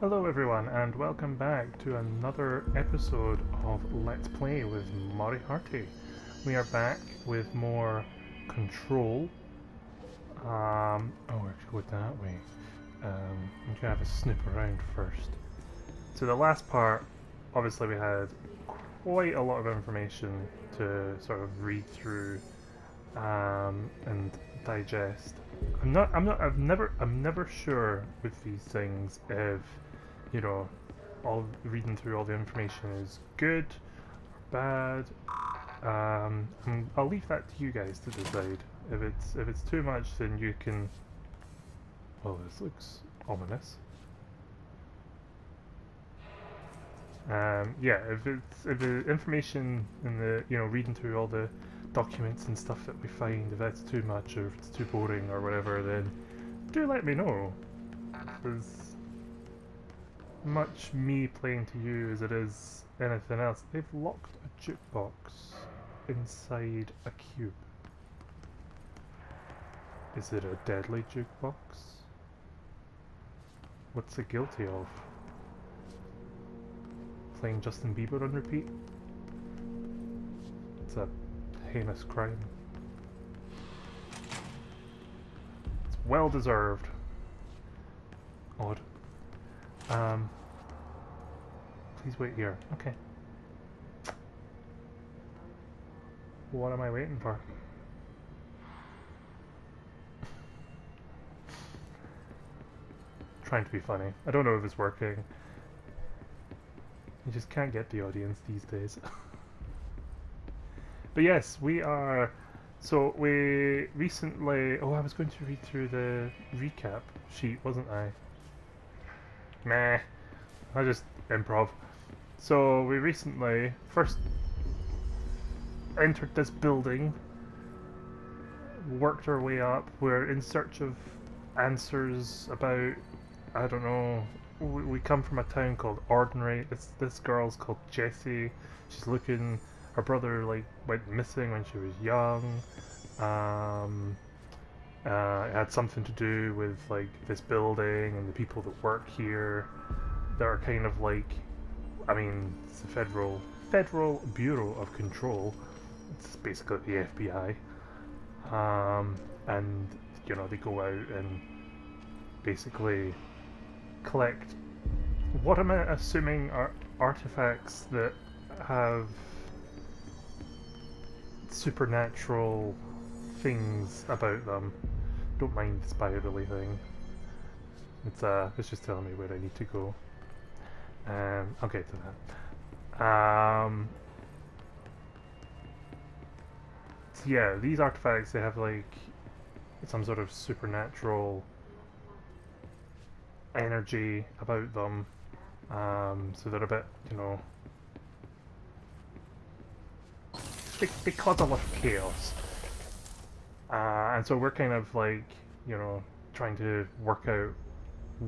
Hello everyone and welcome back to another episode of Let's Play with Moriarty. We are back with more control. We should go that way. I'm gonna have a snoop around first. So the last part, obviously we had quite a lot of information to sort of read through and digest. I'm never sure with these things if, you know, all reading through all the information is good or bad. I'll leave that to you guys to decide. If it's too much, then you can. Oh, this looks ominous. Yeah, if the information in the reading through all the documents and stuff that we find, if that's too much or if it's too boring or whatever, then do let me know. There's much me playing to you as it is anything else. They've locked a jukebox inside a cube. Is it a deadly jukebox? What's it guilty of? Playing Justin Bieber on repeat? It's a heinous crime. It's well deserved. Odd. Please wait here. Okay. What am I waiting for? Trying to be funny. I don't know if it's working. You just can't get the audience these days. But yes, we are. So we recently. Oh, I was going to read through the recap sheet, wasn't I? Meh. I just improv. So we recently first entered this building, worked our way up. We're in search of answers about. I don't know. We come from a town called Ordinary. This girl's called Jessie. She's looking. Her brother went missing when she was young. It had something to do with this building and the people that work here. They're kind of it's the Federal Bureau of Control. It's basically the FBI. And they go out and basically collect what am I assuming are artifacts that have supernatural things about them. Don't mind the spirally thing. It's just telling me where I need to go. I'll get to that. So yeah, these artifacts, they have some sort of supernatural energy about them. So they're a bit, they cause a lot of chaos. And so we're kind of trying to work out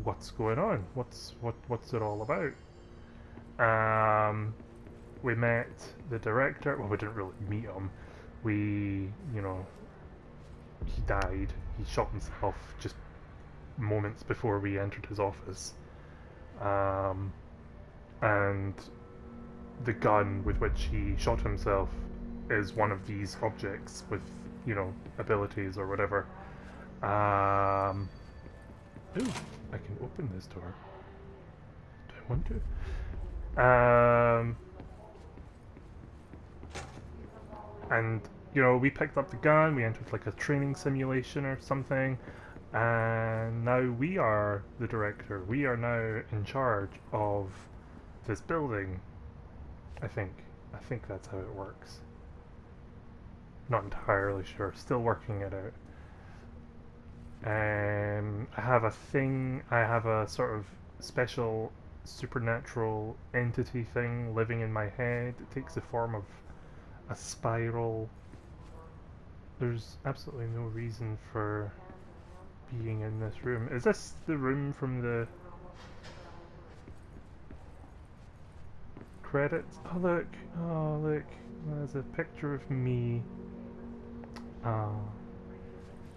what's going on. What's it all about? We met the director. Well, we didn't really meet him. He died. He shot himself just moments before we entered his office. And the gun with which he shot himself is one of these objects with, abilities or whatever. Ooh, I can open this door. Do I want to? And, we picked up the gun, we entered a training simulation or something, and now we are the director. We are now in charge of this building, I think. I think that's how it works. Not entirely sure. Still working it out. I have a sort of special supernatural entity thing living in my head. It takes the form of a spiral. There's absolutely no reason for being in this room. Is this the room from the credits? Oh look, there's a picture of me.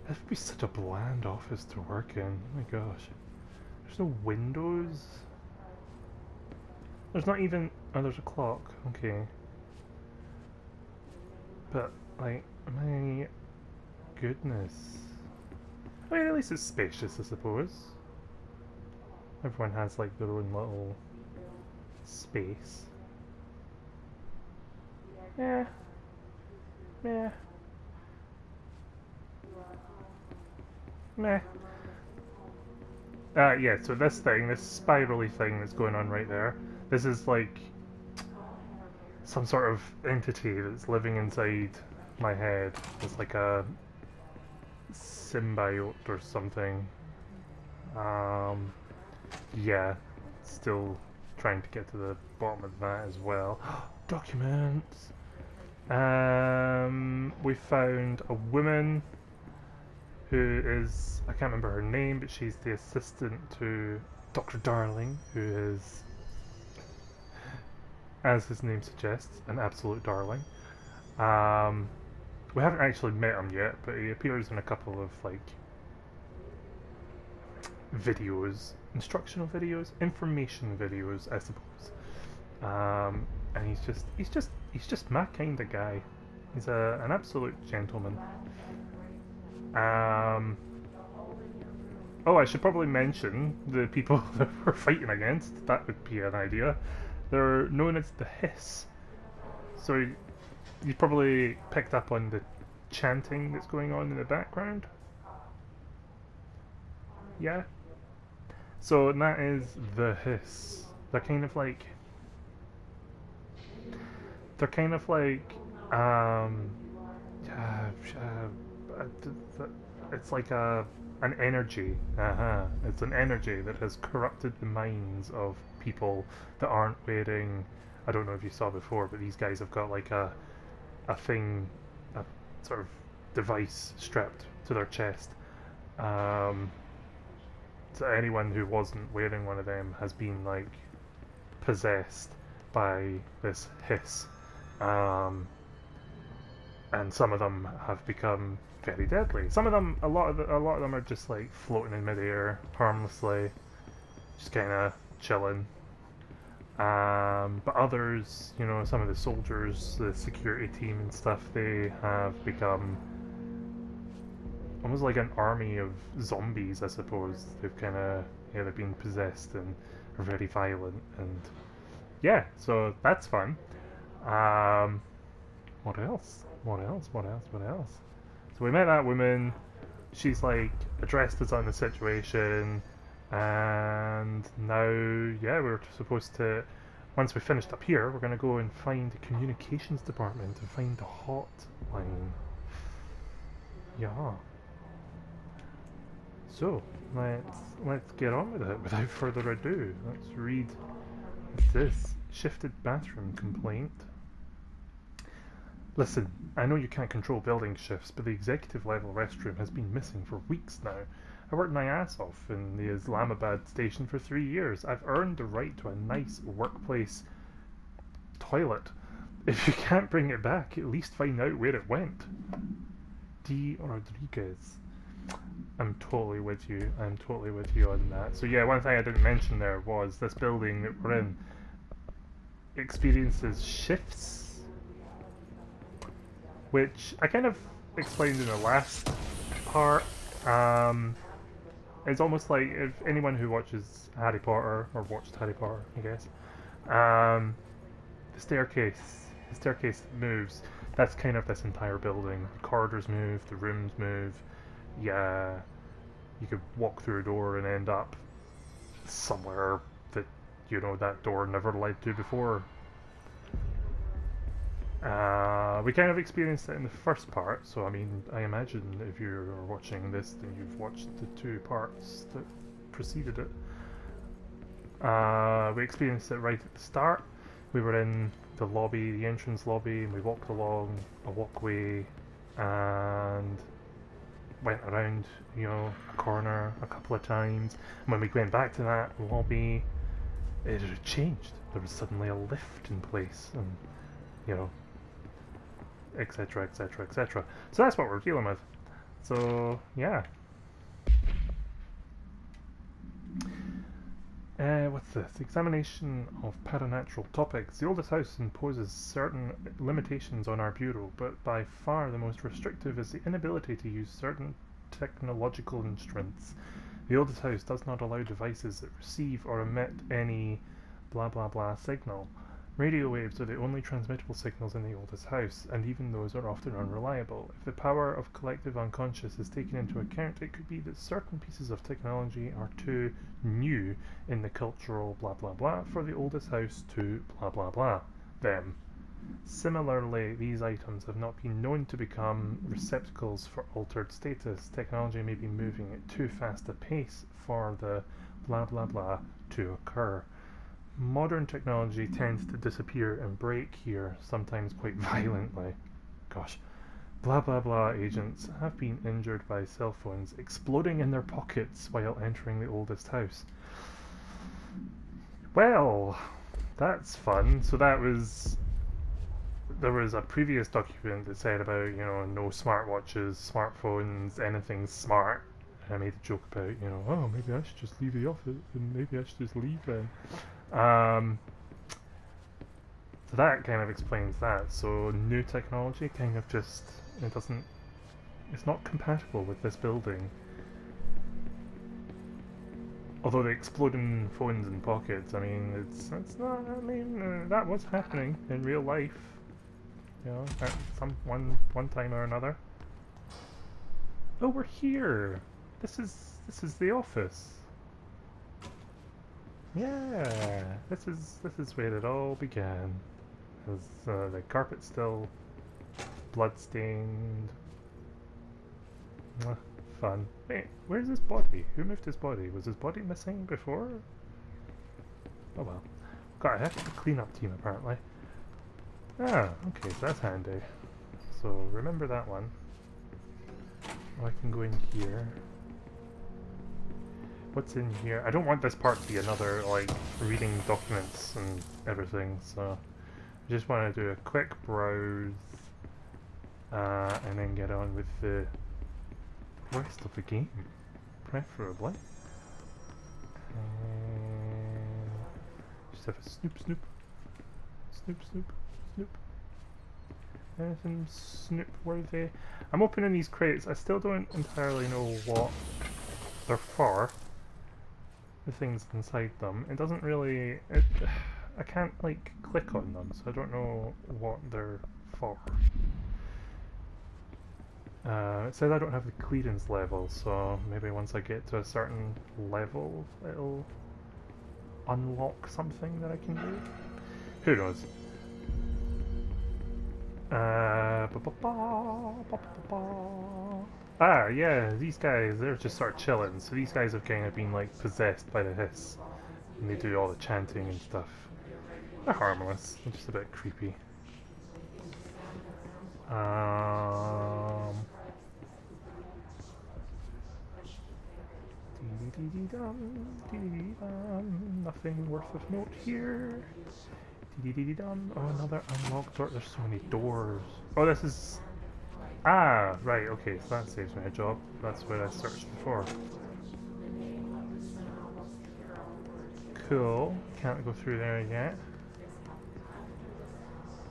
This would be such a bland office to work in. Oh my gosh. There's no windows. There's not even... Oh, there's a clock. Okay. But, like, my goodness. I mean, at least it's spacious, I suppose. Everyone has, like, their own little space. Yeah. Yeah. Meh. Yeah, so this thing, this spirally thing that's going on right there, this is like some sort of entity that's living inside my head. It's like a symbiote or something. Yeah, still trying to get to the bottom of that as well. Documents! We found a woman who is, I can't remember her name, but she's the assistant to Dr. Darling, who is, as his name suggests, an absolute darling. We haven't actually met him yet, but he appears in a couple of, like, videos, instructional videos, information videos, I suppose. And he's just my kind of guy. He's an absolute gentleman. Oh, I should probably mention the people that we're fighting against. That would be an idea. They're known as the Hiss. So you probably picked up on the chanting that's going on in the background. Yeah? So that is the Hiss. They're kind of like... it's like an energy. It's an energy that has corrupted the minds of people that aren't wearing... I don't know if you saw before, but these guys have got like a thing, a sort of device strapped to their chest. So anyone who wasn't wearing one of them has been like possessed by this Hiss. And some of them have become very deadly. Some of them, a lot of them are just like floating in midair, harmlessly, just kind of chilling. But others, you know, some of the soldiers, the security team and stuff, they have become almost like an army of zombies, I suppose. They've kind of, yeah, they've been possessed and are very violent, and yeah, so that's fun. What else? What else? So we met that woman. She's like addressed us on the situation, and now, yeah, we're supposed to, once we finished up here, we're gonna go and find the communications department to find the hotline. Yeah. So let's get on with it without further ado. Let's read this shifted bathroom complaint. Listen, I know you can't control building shifts, but the executive level restroom has been missing for weeks now. I worked my ass off in the Islamabad station for 3 years. I've earned the right to a nice workplace toilet. If you can't bring it back, at least find out where it went. D. Rodriguez. I'm totally with you. I'm totally with you on that. So yeah, one thing I didn't mention there was this building that we're in experiences shifts, which I kind of explained in the last part. It's almost like if anyone who watches Harry Potter, or watched Harry Potter, I guess, the staircase moves. That's kind of this entire building. The corridors move, the rooms move. Yeah, you could walk through a door and end up somewhere that, you know, that door never led to before. We kind of experienced it in the first part, so I mean, I imagine if you're watching this, then you've watched the 2 parts that preceded it. We experienced it right at the start. We were in the lobby, the entrance lobby, and we walked along a walkway and went around, you know, a corner a couple of times. And when we went back to that lobby, it had changed. There was suddenly a lift in place, and, you know, etc, etc, etc. So that's what we're dealing with. So yeah. What's this? Examination of paranatural topics. The oldest house imposes certain limitations on our bureau, but by far the most restrictive is the inability to use certain technological instruments. The oldest house does not allow devices that receive or emit any blah blah blah signal. Radio waves are the only transmittable signals in the oldest house, and even those are often unreliable. If the power of collective unconscious is taken into account, it could be that certain pieces of technology are too new in the cultural blah blah blah for the oldest house to blah blah blah them. Similarly, these items have not been known to become receptacles for altered status. Technology may be moving at too fast a pace for the blah blah blah to occur. Modern technology tends to disappear and break here, sometimes quite violently. Gosh. Blah blah blah agents have been injured by cell phones exploding in their pockets while entering the oldest house. Well, that's fun. So that was... There was a previous document that said about, no smartwatches, smartphones, anything smart. And I made a joke about, oh, maybe I should just leave the office, and maybe I should just leave then. So that kind of explains that. So new technology kind of just, it's not compatible with this building. Although the exploding phones in pockets, I mean, it's not, that was happening in real life. At one time or another. Oh, we're here! This is the office. Yeah, this is where it all began. The carpet's still blood-stained. Fun. Wait, where's his body? Who moved his body? Was his body missing before? Oh well. Got a heck of a clean-up team apparently. Ah, okay, so that's handy. So remember that one. I can go in here. What's in here? I don't want this part to be another, reading documents and everything, so I just want to do a quick browse and then get on with the rest of the game, preferably. Just have a snoop. Anything snoop worthy? I'm opening these crates. I still don't entirely know what they're for. The things inside them. It doesn't really... I can't, click on them, so I don't know what they're for. It says I don't have the clearance level, so maybe once I get to a certain level, it'll unlock something that I can do. Who knows? Ah, yeah, these guys, they're just sort of chilling. So these guys have kind of been, possessed by the hiss. And they do all the chanting and stuff. They're harmless. They're just a bit creepy. Nothing worth of note here. Oh, another unlocked door. There's so many doors. Oh, this is... Ah, right, okay, so that saves me a job. That's what I searched before. Cool. Can't go through there yet.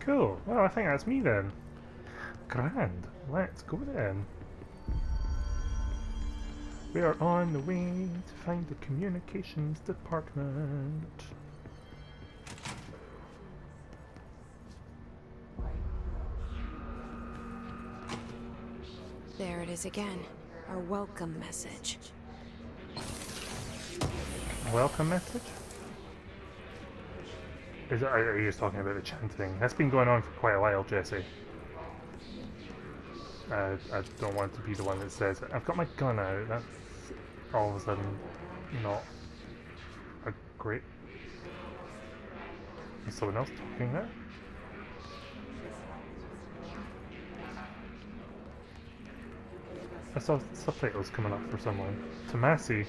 Cool. Well, I think that's me then. Grand. Let's go then. We are on the way to find the communications department. There it is again. Our welcome message. Welcome message? Are you just talking about the chanting? That's been going on for quite a while, Jesse. I don't want to be the one that says it. I've got my gun out. That's all of a sudden not a great... Is someone else talking there? I saw subtitles coming up for someone. Tomasi.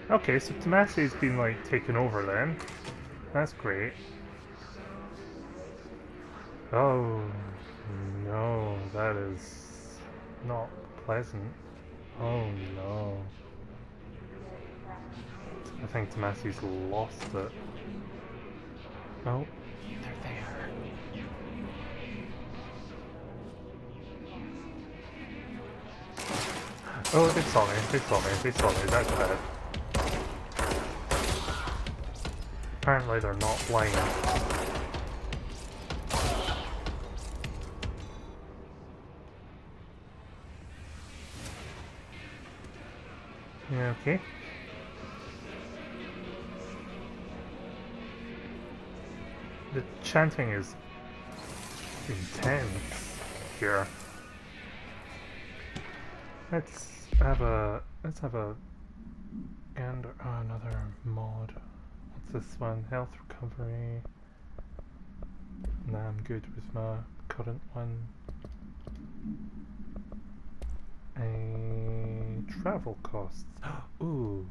Okay, so Tomasi's been taken over then. That's great. Oh no, that is not pleasant. Oh no. I think Tomasi's lost it. Oh, they're there. Oh, they saw me, they saw me, they saw me, that's bad. Apparently they're not blind. Yeah, okay. The chanting is intense here. Let's have a and another mod. What's this one? Health recovery. Nah, I'm good with my current one. Travel costs. Ooh.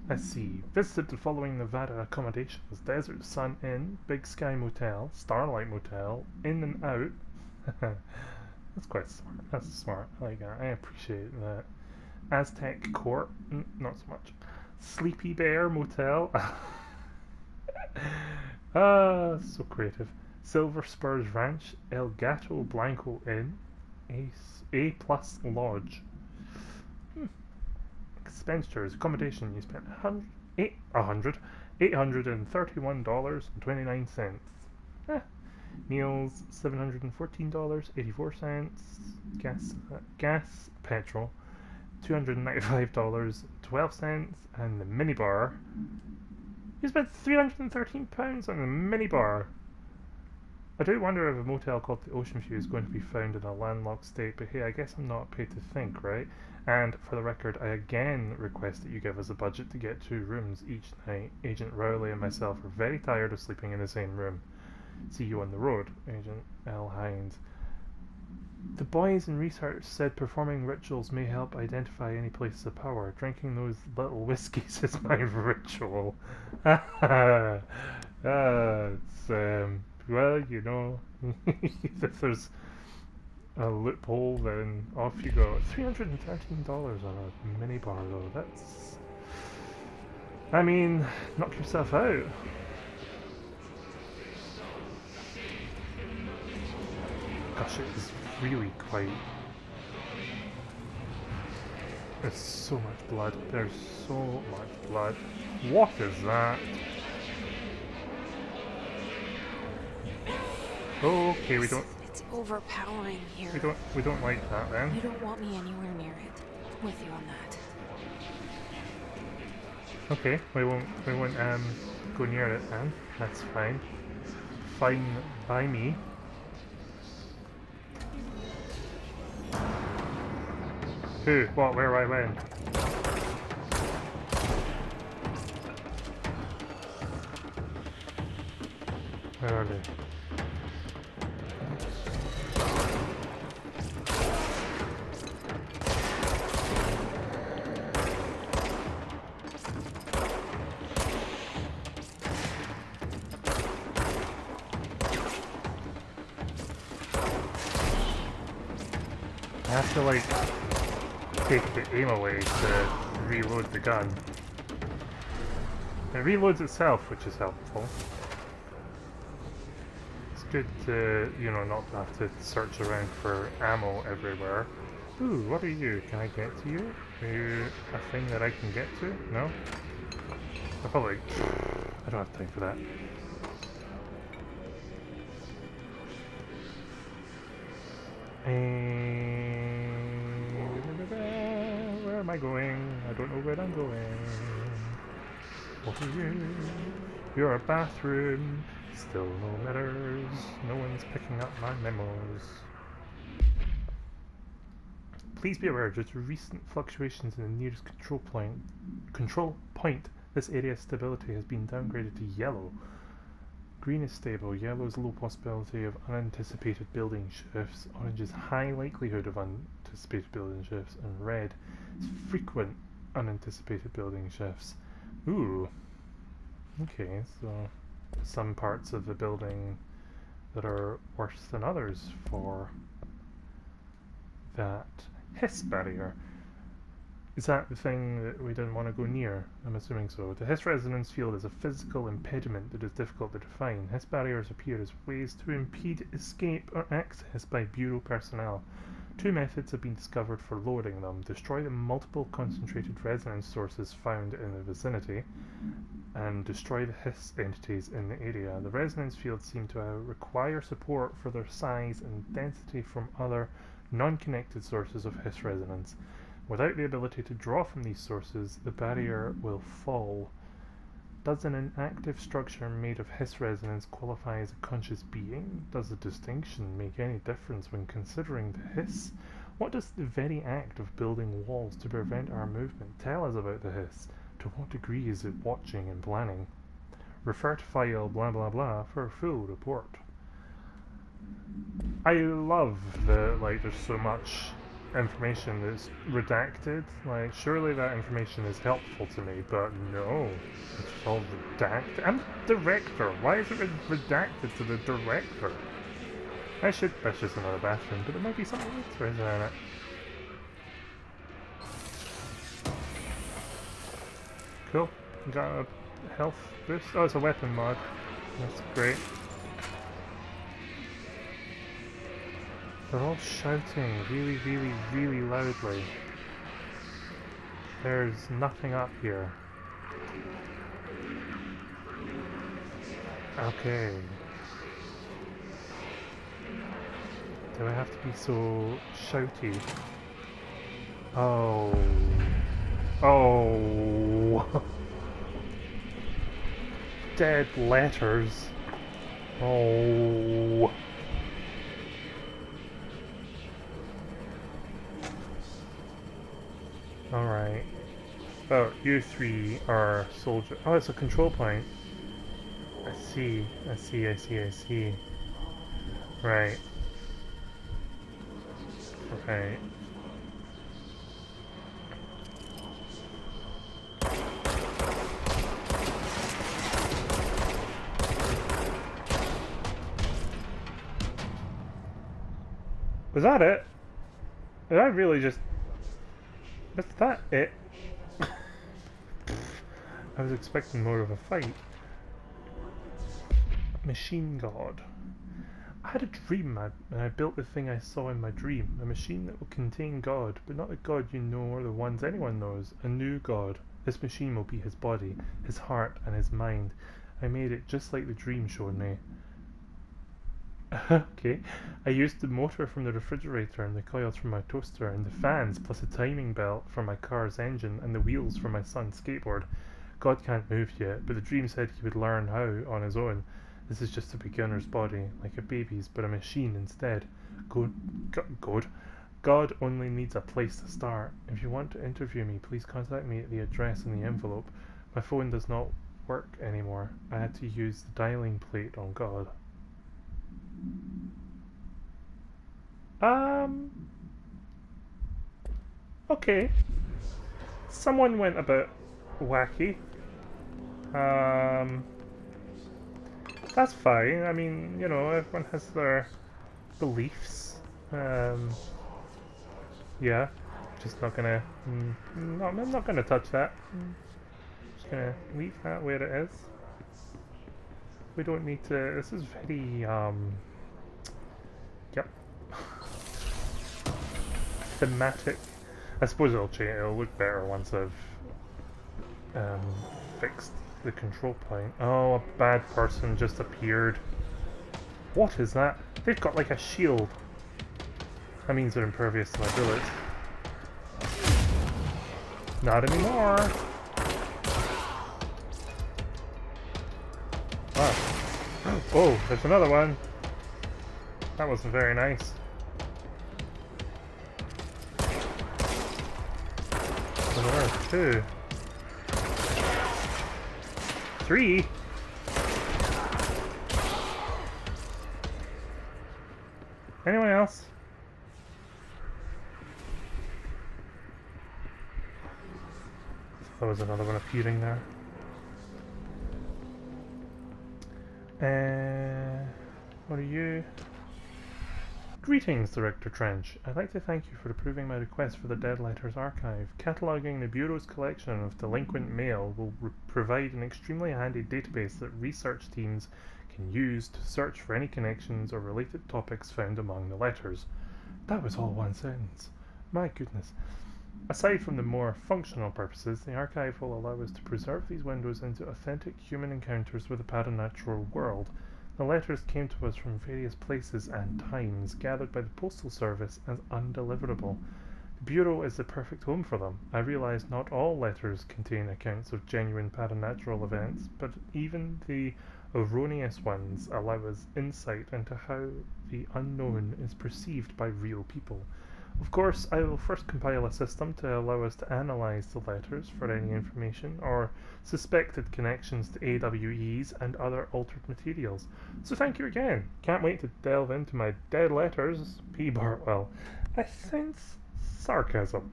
Let's see. Visited the following Nevada accommodations: Desert Sun Inn, Big Sky Motel, Starlight Motel, In and Out. That's quite smart. That's smart. I like that. I appreciate that. Aztec Court. Not so much. Sleepy Bear Motel. Ah, so creative. Silver Spurs Ranch, El Gato Blanco Inn, A Plus Lodge. Expenditures, accommodation, you spent $831.29. Meals, $714.84. Gas, petrol, $295.12. And the minibar, you spent £313 on the minibar. I do wonder if a motel called the Ocean View is going to be found in a landlocked state, but hey, I guess I'm not paid to think, right? And for the record, I again request that you give us a budget to get 2 rooms each night. Agent Rowley and myself are very tired of sleeping in the same room. See you on the road, Agent L. Hines. The boys in research said performing rituals may help identify any places of power. Drinking those little whiskies is my ritual. It's, well, you know, if there's a loophole, then off you go. $313 on a minibar, though. That's... I mean, knock yourself out. Gosh, it is really quite... There's so much blood. There's so much blood. What is that? Okay, we don't... It's overpowering here. We don't like that then. You don't want me anywhere near it. I'm with you on that. Okay, we won't go near it then. That's fine. Fine by me. Who? What? Where I went? Where are they? I have to like take the aim away to reload the gun. It reloads itself, which is helpful. It's good to, you know, not have to search around for ammo everywhere. Ooh, what are you? Can I get to you? Are you a thing that I can get to? No? I don't have time for that. Where am I going? I don't know where I'm going. What are you? You're a bathroom. Still no letters. No one's picking up my memos. Please be aware, due to recent fluctuations in the nearest control point, this area's stability has been downgraded to yellow. Green is stable, yellow is low possibility of unanticipated building shifts, orange is high likelihood of unanticipated building shifts, and red is frequent unanticipated building shifts. Ooh. Okay, so some parts of the building that are worse than others for that hiss barrier. Is that the thing that we didn't want to go near? I'm assuming so. The hiss resonance field is a physical impediment that is difficult to define. Hiss barriers appear as ways to impede escape or access by Bureau personnel. Two methods have been discovered for lowering them. Destroy the multiple concentrated resonance sources found in the vicinity, and destroy the hiss entities in the area. The resonance fields seem to require support for their size and density from other non-connected sources of hiss resonance. Without the ability to draw from these sources, the barrier will fall. Does an inactive structure made of hiss resonance qualify as a conscious being? Does the distinction make any difference when considering the hiss? What does the very act of building walls to prevent our movement tell us about the hiss? To what degree is it watching and planning? Refer to file blah blah blah for a full report. I love that, like, there's so much information that's redacted. Like, surely that information is helpful to me, but no, it's all redacted. I'm the director. Why is it redacted to the director? That's just another bathroom, but there might be something interesting in it. Cool. Got a health boost. Oh, it's a weapon mod. That's great. They're all shouting really, really, really loudly. There's nothing up here. Okay. Do I have to be so shouty? Oh. Oh. Dead letters. Oh. Alright. Oh, you three are soldiers. Oh, it's a control point. I see. Right. Right. Was that it? Did I really just... Was that it? I was expecting more of a fight. Machine God. I had a dream, and I built the thing I saw in my dream. A machine that will contain God, but not the God you know or the ones anyone knows. A new God. This machine will be his body, his heart, and his mind. I made it just like the dream showed me. Okay. I used the motor from the refrigerator and the coils from my toaster and the fans plus a timing belt for my car's engine and the wheels for my son's skateboard. God can't move yet, but the dream said he would learn how on his own. This is just a beginner's body, like a baby's, but a machine instead. God only needs a place to start. If you want to interview me, please contact me at the address in the envelope. My phone does not work anymore. I had to use the dialing plate on God. Okay. Someone went a bit wacky. That's fine. I mean, you know, everyone has their beliefs. Yeah. Just not gonna... no, I'm not gonna touch that. Just gonna leave that where it is. We don't need to... This is very, yep. Thematic. I suppose it'll look better once I've fixed the control point. Oh, a bad person just appeared. What is that? They've got like a shield. That means they're impervious to my bullets. Not anymore. Ah. Oh, there's another one. That wasn't very nice. There are two. 3. Anyone else? There was another one appearing there. What are you? Greetings, Director Trench. I'd like to thank you for approving my request for the Dead Letters Archive. Cataloguing the Bureau's collection of delinquent mail will provide an extremely handy database that research teams can use to search for any connections or related topics found among the letters. That was all one sentence. My goodness. Aside from the more functional purposes, the archive will allow us to preserve these windows into authentic human encounters with the paranatural world. The letters came to us from various places and times, gathered by the Postal Service as undeliverable. The Bureau is the perfect home for them. I realize not all letters contain accounts of genuine paranatural events, but even the erroneous ones allow us insight into how the unknown is perceived by real people. Of course, I will first compile a system to allow us to analyze the letters for any information or suspected connections to AWEs and other altered materials. So thank you again. Can't wait to delve into my dead letters. P. Bartwell. I sense sarcasm.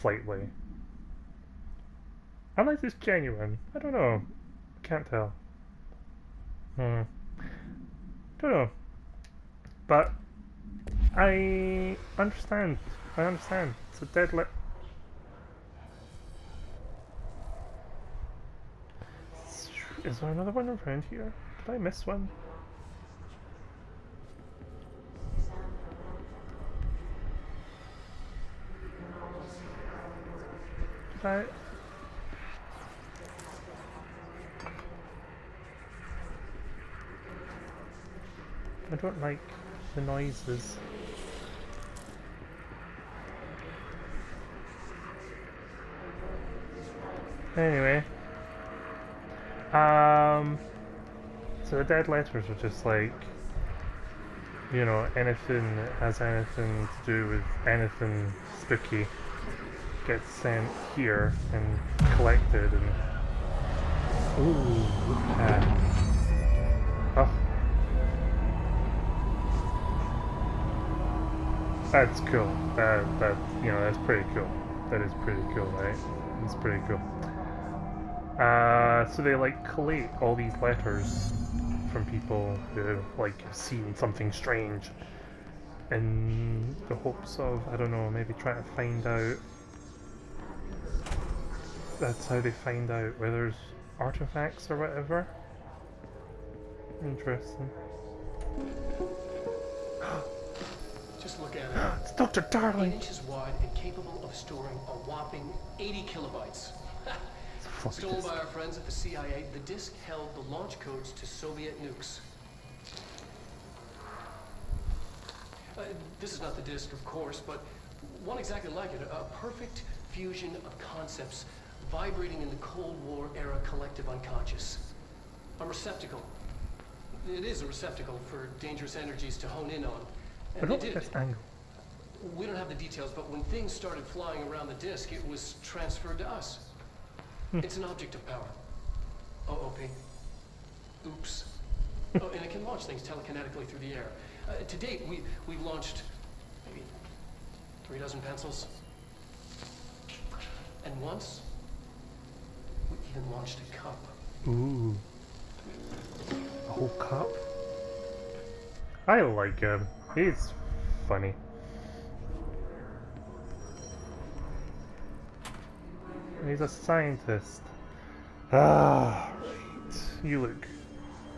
Slightly. Unless it's genuine. I don't know. Can't tell. Don't know. But I understand. It's a dead let. Is there another one around here? Did I miss one? Did I? I don't like the noises. Anyway, so the dead letters are just like, you know, anything that has anything to do with anything spooky gets sent here and collected and... Ooh, look at that. Oh. That's cool. That, you know, that's pretty cool. That is pretty cool, right? It's pretty cool. So they like collate all these letters from people who like have seen something strange in the hopes of, I don't know, maybe trying to find out. That's how they find out where there's artifacts or whatever. Interesting. Just look at it. It's Dr. Darling! 8 inches wide and capable of storing a whopping 80 kilobytes. Stolen by our friends at the CIA, the disk held the launch codes to Soviet nukes. This is not the disk, of course, but one exactly like it. A perfect fusion of concepts vibrating in the Cold War era collective unconscious. A receptacle. It is a receptacle for dangerous energies to hone in on. And they did. We don't have the details, but when things started flying around the disk, it was transferred to us. It's an object of power. OOP. Oops. Oh, and it can launch things telekinetically through the air. To date, we've launched maybe 3 dozen pencils. And once, we even launched a cup. Ooh. A whole cup? I like him. He's funny. He's a scientist. Ah, right. You look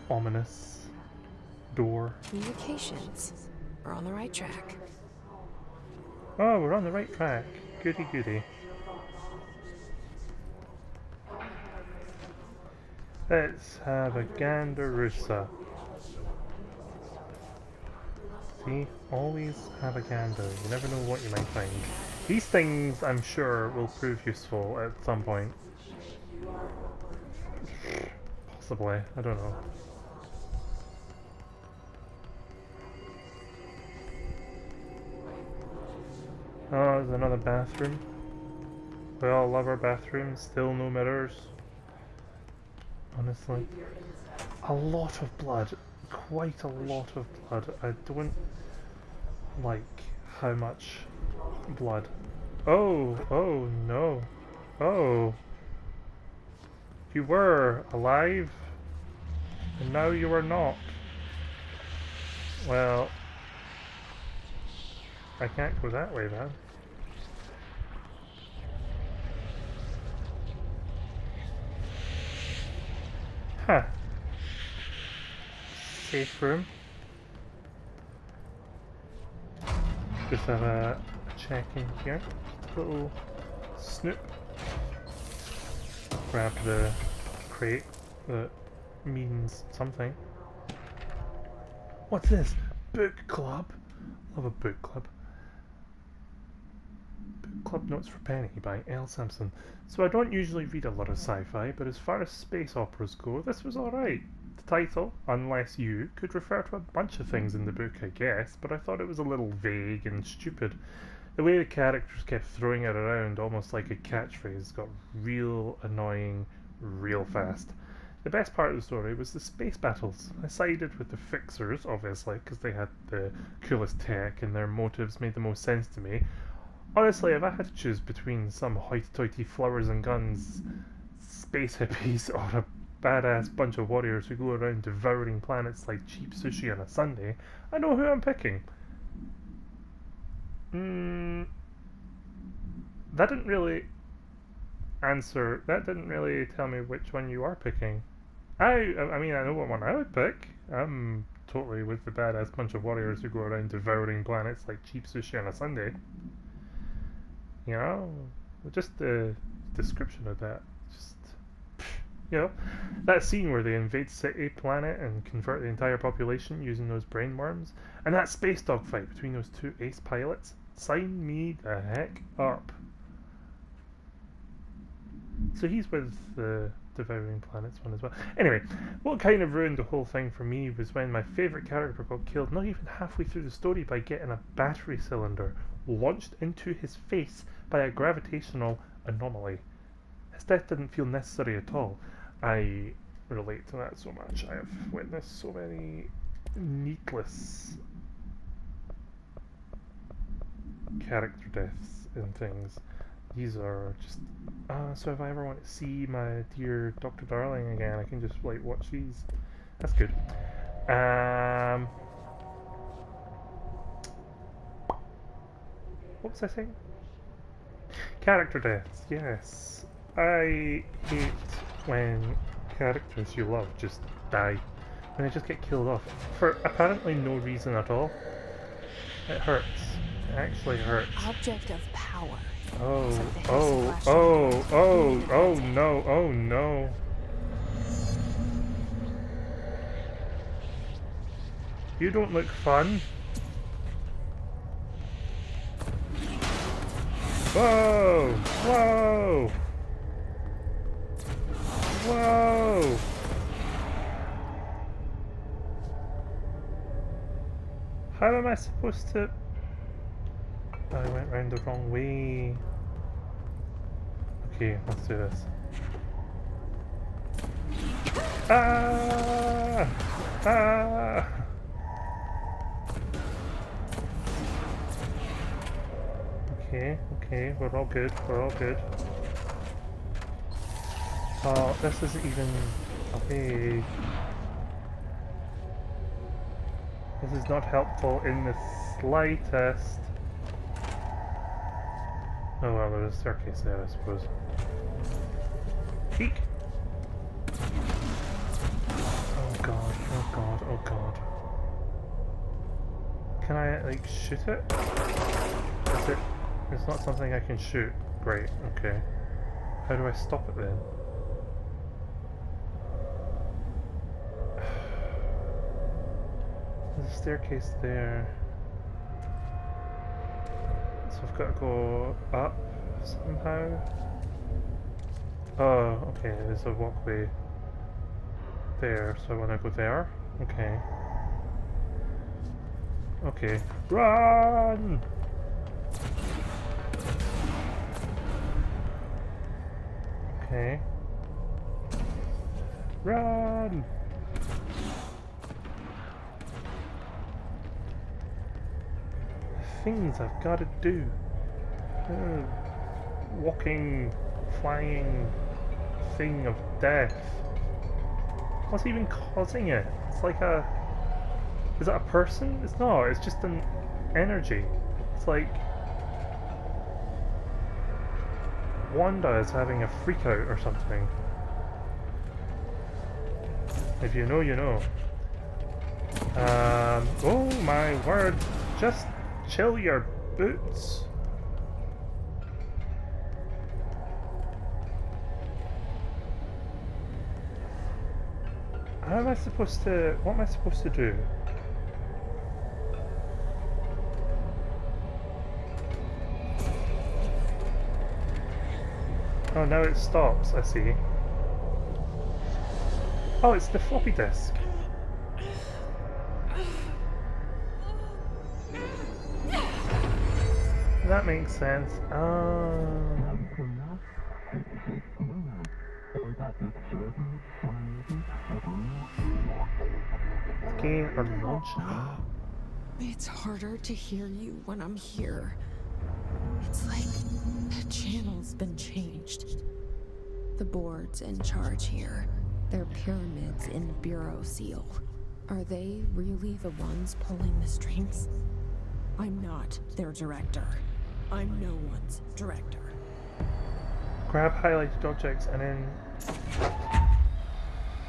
ominous. Door. Communications. We're on the right track. Oh, we're on the right track. Goody goody. Let's have a gandarusa. See? Always have a gander. You never know what you might find. These things, I'm sure, will prove useful at some point. Possibly. I don't know. Oh, there's another bathroom. We all love our bathrooms. Still no mirrors. Honestly. A lot of blood. Quite a lot of blood. I don't like how much blood. Oh, oh no. Oh. You were alive? And now you are not. Well, I can't go that way then. Huh. Safe room. Just have a check in here. Little snoop. Grab the crate that means something. What's this? Book club? Love a book club. Book club notes for Penny by L. Simpson. So I don't usually read a lot of sci-fi, but as far as space operas go, this was alright. The title, Unless You, could refer to a bunch of things in the book, I guess, but I thought it was a little vague and stupid. The way the characters kept throwing it around, almost like a catchphrase, got real annoying real fast. The best part of the story was the space battles. I sided with the fixers, obviously, because they had the coolest tech and their motives made the most sense to me. Honestly, if I had to choose between some hoity-toity flowers and guns, space hippies, or a badass bunch of warriors who go around devouring planets like cheap sushi on a Sunday, I know who I'm picking. That didn't really tell me which one you are picking. I mean, I know what one I would pick. I'm totally with the badass bunch of warriors who go around devouring planets like cheap sushi on a Sunday. You know, just the description of that, just, you know, that scene where they invade City Planet and convert the entire population using those brain worms, and that space dogfight between those two ace pilots, sign me the heck up. So he's with the Devouring Planets one as well. Anyway, what kind of ruined the whole thing for me was when my favourite character got killed not even halfway through the story by getting a battery cylinder launched into his face by a gravitational anomaly. His death didn't feel necessary at all. I relate to that so much. I have witnessed so many needless character deaths in things. These are just... so if I ever want to see my dear Dr. Darling again, I can just like watch these. That's good. What was I saying? Character deaths, yes. I hate when characters you love just die. When they just get killed off. For apparently no reason at all. It hurts. It actually hurts. Object of power. Oh no, oh no. You don't look fun. Whoa! Whoa! Whoa! How am I supposed to... I went round the wrong way. Okay, let's do this. Ah! Ah! Okay, okay, we're all good, we're all good. Oh, this isn't even... Okay. This is not helpful in the slightest. Oh well, there's a staircase there, I suppose. Peek! Oh god, oh god, oh god. Can I, like, shoot it? Is it... It's not something I can shoot. Great, okay. How do I stop it then? There's a staircase there. So I've got to go up somehow. Oh, okay, there's a walkway there, so I want to go there. Okay. Okay. Run! Okay. Run! Things I've got to do. Walking, flying thing of death. What's even causing it? It's like a... Is that a person? It's not, it's just an energy. It's like... Wanda is having a freak out or something. If you know, you know. Oh my word. Just chill your boots. How am I supposed to... What am I supposed to do? Oh, now it stops, I see. Oh, it's the floppy disk. That makes sense. Gain or launch. It's harder to hear you when I'm here. It's like the channel's been changed. The board's in charge here. They're pyramids in Bureau Seal. Are they really the ones pulling the strings? I'm not their director. I'm no one's director. Grab highlighted objects and then...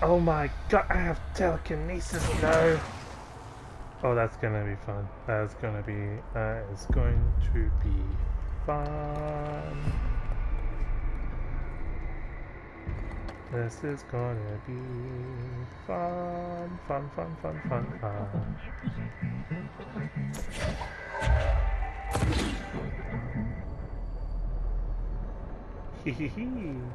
Oh my god, I have telekinesis now! Oh, that's gonna be fun. That is going to be fun. This is gonna be fun. Hehehe.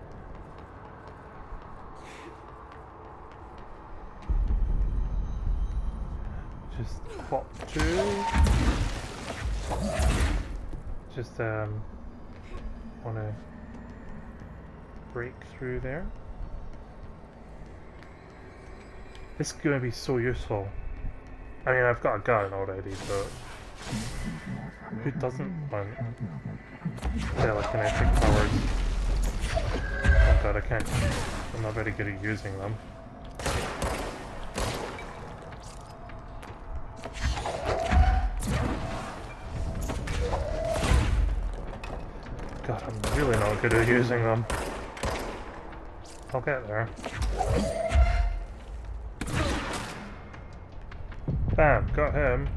Just pop through. Just wanna break through there. This is gonna be so useful. I mean, I've got a gun already, but who doesn't want telekinetic powers? Oh god, I can't. I'm not very good at using them. God, I'm really not good at using them. I'll get there. Bam, got him.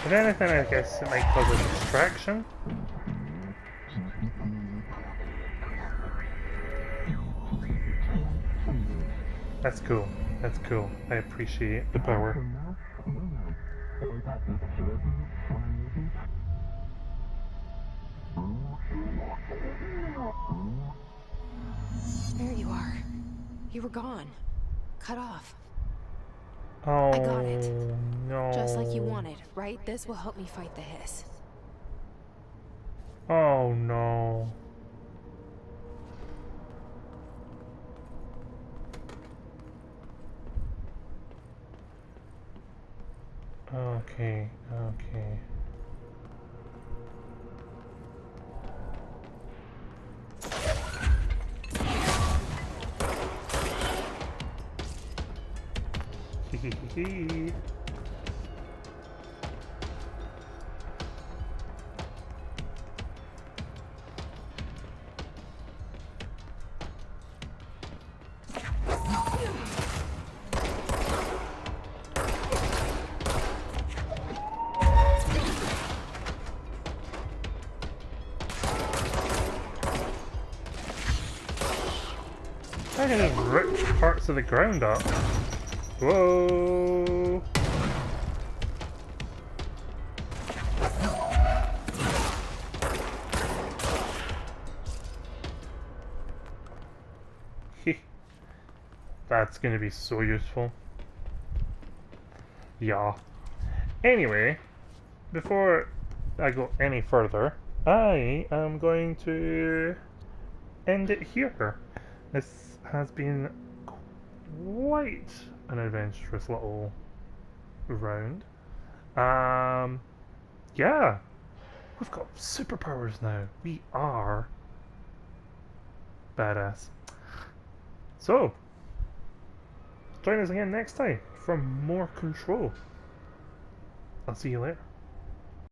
If anything, I guess it might cause a distraction. That's cool. That's cool. I appreciate the power. There you are. You were gone. Cut off. Oh, I got it. no. Just like you wanted, right? This will help me fight the hiss. Oh no. Okay, okay. Hehehe. I can just rip parts of the ground up. Whoa! That's gonna be so useful. Yeah. Anyway, before I go any further, I am going to end it here. This has been quite an adventurous little round. Yeah, we've got superpowers now. We are badass. So, join us again next time for more Control. I'll see you later.